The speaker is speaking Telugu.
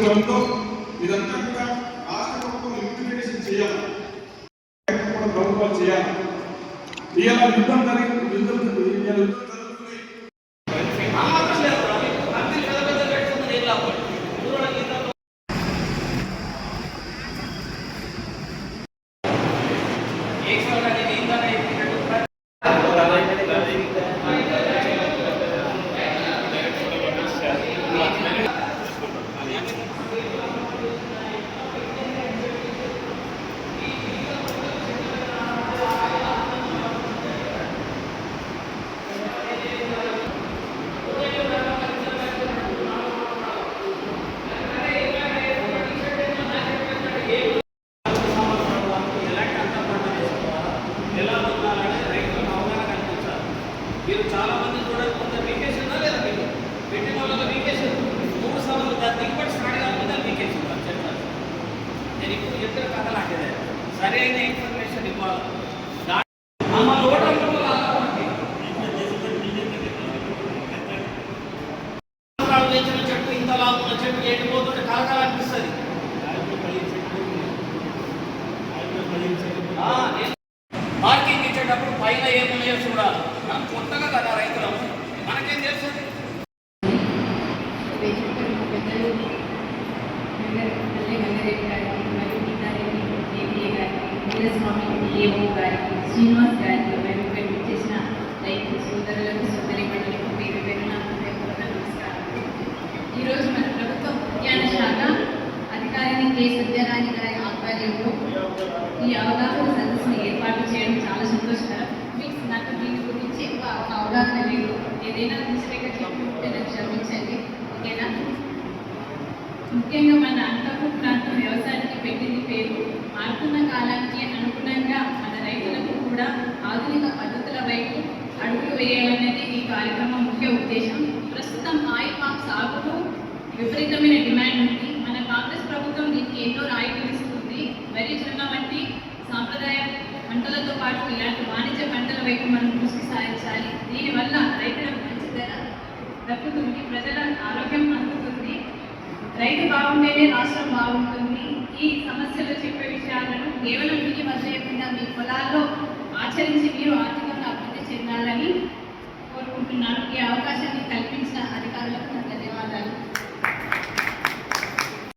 పట్టుదలతో ఇదంతా కూడా రాష్ట్ర ప్రభుత్వం ఇంప్లిమెంటేషన్ చేయాలి, ప్రభుత్వాలు చేయాలి. ఇలా యుద్ధం మీరు చాలా మంది చూడండి, కొంత వీకేషన్ లేదా మీకు పెట్టిన వాళ్ళ వీకేషన్ 3 సంవత్సరాలు దాని దిగుబడి స్టార్ట్ కాకుండా వీకేషన్ చెప్తాను. నేను ఇప్పుడు చెప్పిన కథ లాంటిదే, సరైన ఇన్ఫర్మేషన్ ఇవ్వాలి. చెట్టు ఇంత లాగున్న చెట్టు ఎండిపోతుంటే కలకల అనిపిస్తుంది. మార్కింగ్ ఇచ్చేటప్పుడు పైన ఏమున్నాయో చూడాలి. మనం కొత్తగా కదా రైతులం, మనకేం తెలుస్తుంది? శ్రీనివాస్ గారికి మేము చేసిన రైతు సోదరులకు సోదరి మండలికి పేరు పేరున నమస్కారం. ఈరోజు మన ప్రభుత్వ ఉద్యాన శాఖ అధికారిని కె సత్యనారాయణ గారి ఆధ్వర్యంలో ఈ అవగాహన సదస్సును ఏర్పాటు చేయడం చాలా సంతోషకరం. మీకు నాకు దీని గురించి ఒక అవగాహన లేదు, ఏదైనా మిస్టేక్గా చెప్పుకుంటే నాకు క్షమించండి, ఓకేనా? ముఖ్యంగా మన అనంతపూర్ ప్రాంతం వ్యవసాయానికి పెట్టింది పేరు. మారుతున్న కాలానికి అనుగుణంగా మన రైతులకు కూడా ఆధునిక పద్ధతుల వైపు అడుగులు వేయాలనేది ఈ కార్యక్రమం ముఖ్య ఉద్దేశం. ప్రస్తుతం ఆయిల్ పామ్ సాగుకు విపరీతమైన డిమాండ్ ఉంది. మన కాంగ్రెస్ ప్రభుత్వం దీనికి ఎన్నో రాయితీలు ఇస్తుంది. వరి, జొన్న వంటి సాంప్రదాయ పంటలతో పాటు ఇలాంటి వాణిజ్య పంటల వైపు మనం దృష్టి సారించాలి. దీనివల్ల రైతులకు మంచి ధర దక్కుతుంది, ప్రజల ఆరోగ్యం అందుతుంది, రైతు బాగుంటేనే రాష్ట్రం బాగుంటుంది. ఈ సమస్యలు చెప్పే విషయాలను కేవలం మీ వదిలేకుండా మీ పొలాల్లో ఆచరించి మీరు ఆర్థికంగా అభివృద్ధి చెందాలని కోరుకుంటున్నాను. ఈ అవకాశాన్ని కల్పించిన అధికారులకు